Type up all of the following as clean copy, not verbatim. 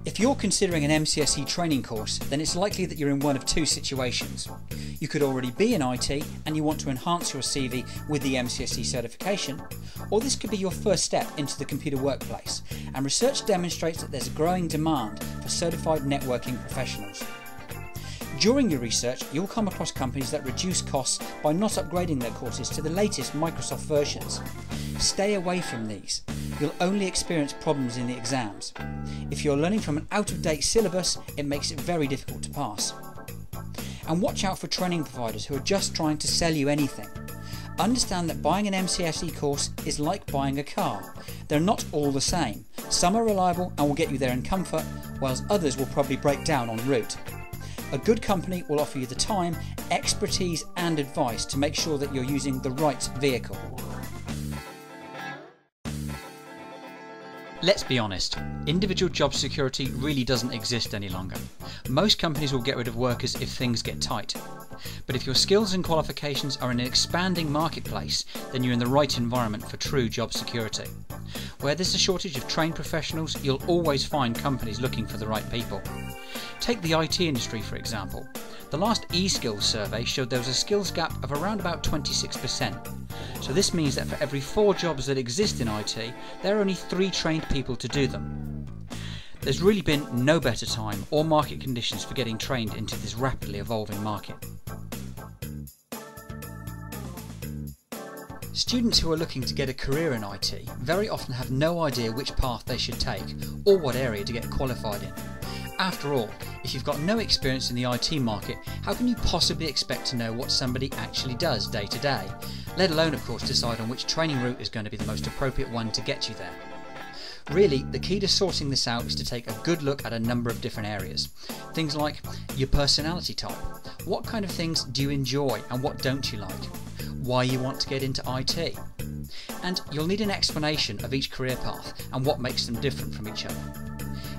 If you're considering an MCSE training course, then it's likely that you're in one of two situations. You could already be in IT and you want to enhance your CV with the MCSE certification, or this could be your first step into the computer workplace, and research demonstrates that there's a growing demand for certified networking professionals. During your research, you'll come across companies that reduce costs by not upgrading their courses to the latest Microsoft versions. Stay away from these. You'll only experience problems in the exams. If you're learning from an out-of-date syllabus, it makes it very difficult to pass. And watch out for training providers who are just trying to sell you anything. Understand that buying an MCSE course is like buying a car. They're not all the same. Some are reliable and will get you there in comfort, whilst others will probably break down en route. A good company will offer you the time, expertise and advice to make sure that you're using the right vehicle. Let's be honest, individual job security really doesn't exist any longer. Most companies will get rid of workers if things get tight. But if your skills and qualifications are in an expanding marketplace, then you're in the right environment for true job security. Where there's a shortage of trained professionals, you'll always find companies looking for the right people. Take the IT industry for example. The last eSkills survey showed there was a skills gap of around about 26%. So this means that for every 4 jobs that exist in IT, there are only 3 trained people to do them. There's really been no better time or market conditions for getting trained into this rapidly evolving market. Students who are looking to get a career in IT very often have no idea which path they should take or what area to get qualified in. After all, if you've got no experience in the IT market, how can you possibly expect to know what somebody actually does day to day, let alone of course decide on which training route is going to be the most appropriate one to get you there. Really, the key to sorting this out is to take a good look at a number of different areas. Things like your personality type. What kind of things do you enjoy and what don't you like? Why you want to get into IT. And you'll need an explanation of each career path and what makes them different from each other.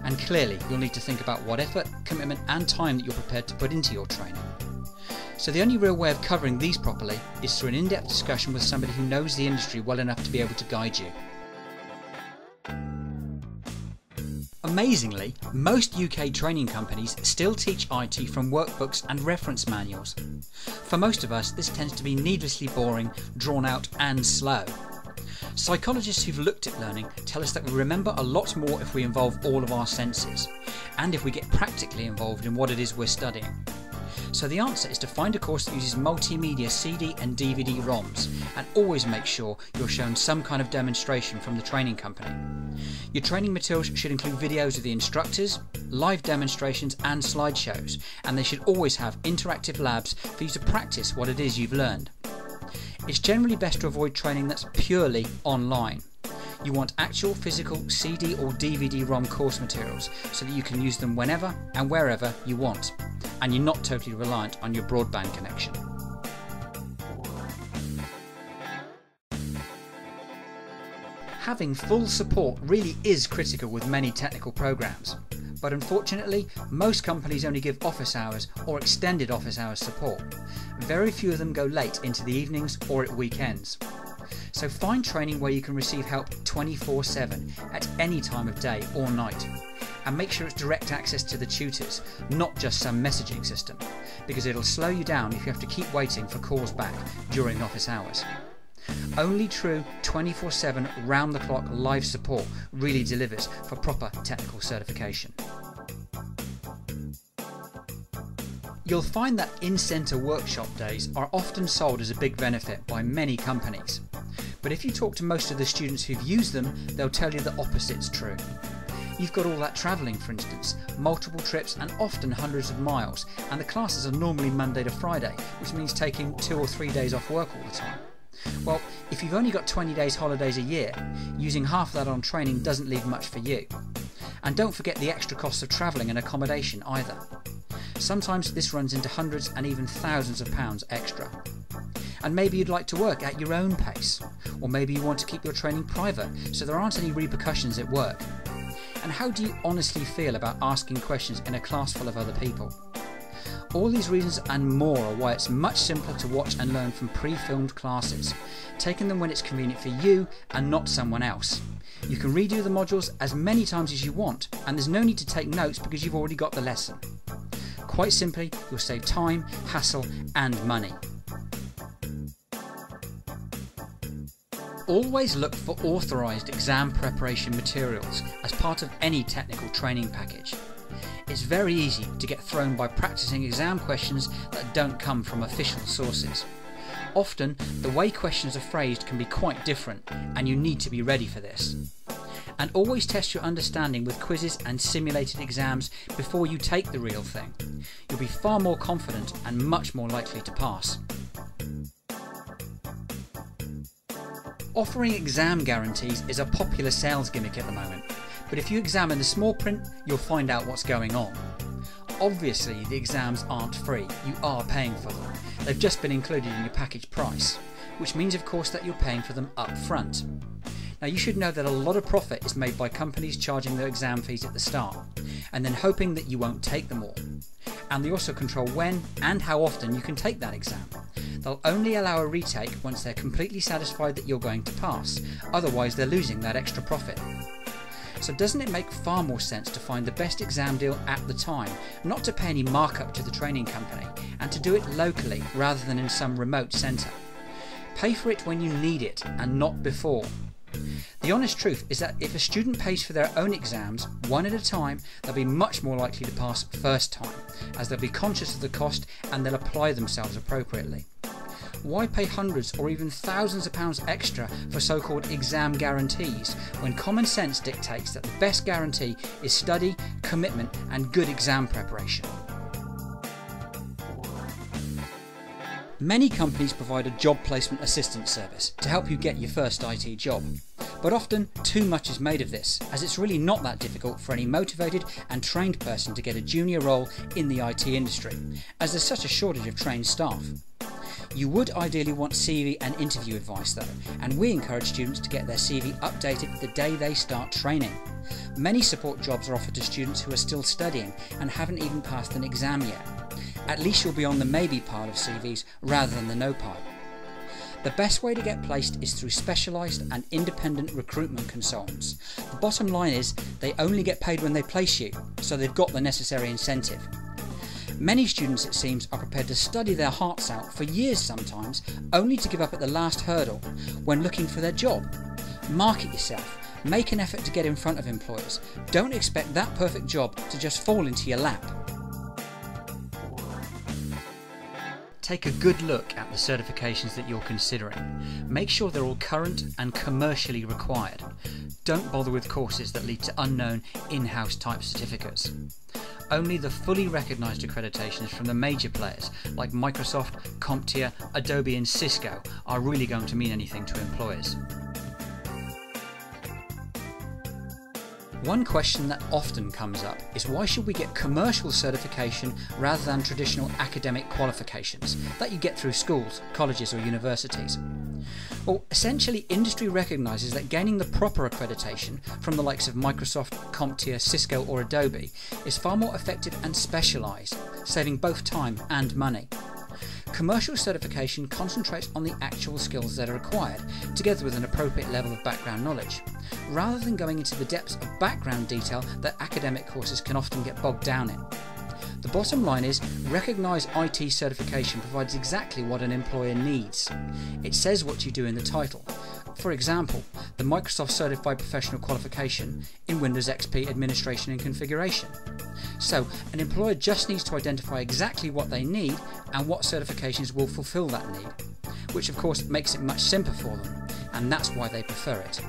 And clearly, you'll need to think about what effort, commitment and time that you're prepared to put into your training. So the only real way of covering these properly is through an in-depth discussion with somebody who knows the industry well enough to be able to guide you. Amazingly, most UK training companies still teach IT from workbooks and reference manuals. For most of us, this tends to be needlessly boring, drawn out and slow. Psychologists who've looked at learning tell us that we remember a lot more if we involve all of our senses, and if we get practically involved in what it is we're studying. So the answer is to find a course that uses multimedia CD and DVD ROMs, and always make sure you're shown some kind of demonstration from the training company. Your training materials should include videos of the instructors, live demonstrations and slideshows, and they should always have interactive labs for you to practice what it is you've learned. It's generally best to avoid training that's purely online. You want actual physical CD or DVD ROM course materials so that you can use them whenever and wherever you want, and you're not totally reliant on your broadband connection. Having full support really is critical with many technical programs, but unfortunately most companies only give office hours or extended office hours support. Very few of them go late into the evenings or at weekends. So find training where you can receive help 24/7 at any time of day or night, and make sure it's direct access to the tutors, not just some messaging system, because it'll slow you down if you have to keep waiting for calls back during office hours. Only true 24/7 round-the-clock live support really delivers for proper technical certification. You'll find that in-centre workshop days are often sold as a big benefit by many companies. But if you talk to most of the students who've used them, they'll tell you the opposite's true. You've got all that travelling, for instance, multiple trips and often hundreds of miles, and the classes are normally Monday to Friday, which means taking 2 or 3 days off work all the time. Well, if you've only got 20 days holidays a year, using half of that on training doesn't leave much for you. And don't forget the extra costs of travelling and accommodation either. Sometimes this runs into hundreds and even thousands of pounds extra. And maybe you'd like to work at your own pace, or maybe you want to keep your training private so there aren't any repercussions at work. And how do you honestly feel about asking questions in a class full of other people? All these reasons and more are why it's much simpler to watch and learn from pre-filmed classes, taking them when it's convenient for you and not someone else. You can redo the modules as many times as you want, and there's no need to take notes because you've already got the lesson. Quite simply, you'll save time, hassle and money. Always look for authorised exam preparation materials as part of any technical training package. It's very easy to get thrown by practicing exam questions that don't come from official sources. Often, the way questions are phrased can be quite different, and you need to be ready for this. And always test your understanding with quizzes and simulated exams before you take the real thing. You'll be far more confident and much more likely to pass. Offering exam guarantees is a popular sales gimmick at the moment, but if you examine the small print, you'll find out what's going on. Obviously, the exams aren't free, you are paying for them. They've just been included in your package price, which means of course that you're paying for them up front. Now you should know that a lot of profit is made by companies charging their exam fees at the start, and then hoping that you won't take them all. And they also control when and how often you can take that exam. They'll only allow a retake once they're completely satisfied that you're going to pass, otherwise they're losing that extra profit. So doesn't it make far more sense to find the best exam deal at the time, not to pay any markup to the training company, and to do it locally rather than in some remote centre? Pay for it when you need it and not before. The honest truth is that if a student pays for their own exams one at a time, they'll be much more likely to pass first time, as they'll be conscious of the cost and they'll apply themselves appropriately. Why pay hundreds or even thousands of pounds extra for so-called exam guarantees when common sense dictates that the best guarantee is study, commitment and good exam preparation? Many companies provide a job placement assistance service to help you get your first IT job. But often too much is made of this, as it's really not that difficult for any motivated and trained person to get a junior role in the IT industry, as there's such a shortage of trained staff. You would ideally want CV and interview advice though, and we encourage students to get their CV updated the day they start training. Many support jobs are offered to students who are still studying and haven't even passed an exam yet. At least you'll be on the maybe pile of CVs rather than the no pile. The best way to get placed is through specialised and independent recruitment consultants. The bottom line is they only get paid when they place you, so they've got the necessary incentive. Many students, it seems, are prepared to study their hearts out for years sometimes, only to give up at the last hurdle when looking for their job. Market yourself. Make an effort to get in front of employers. Don't expect that perfect job to just fall into your lap. Take a good look at the certifications that you're considering. Make sure they're all current and commercially required. Don't bother with courses that lead to unknown in-house type certificates. Only the fully recognised accreditations from the major players like Microsoft, CompTIA, Adobe and Cisco are really going to mean anything to employers. One question that often comes up is why should we get commercial certification rather than traditional academic qualifications that you get through schools, colleges or universities? Well, essentially industry recognises that gaining the proper accreditation from the likes of Microsoft, CompTIA, Cisco or Adobe is far more effective and specialised, saving both time and money. Commercial certification concentrates on the actual skills that are required, together with an appropriate level of background knowledge, rather than going into the depths of background detail that academic courses can often get bogged down in. The bottom line is, recognised IT certification provides exactly what an employer needs. It says what you do in the title. For example, the Microsoft Certified Professional Qualification in Windows XP Administration and Configuration. So, an employer just needs to identify exactly what they need and what certifications will fulfil that need, which of course makes it much simpler for them, and that's why they prefer it.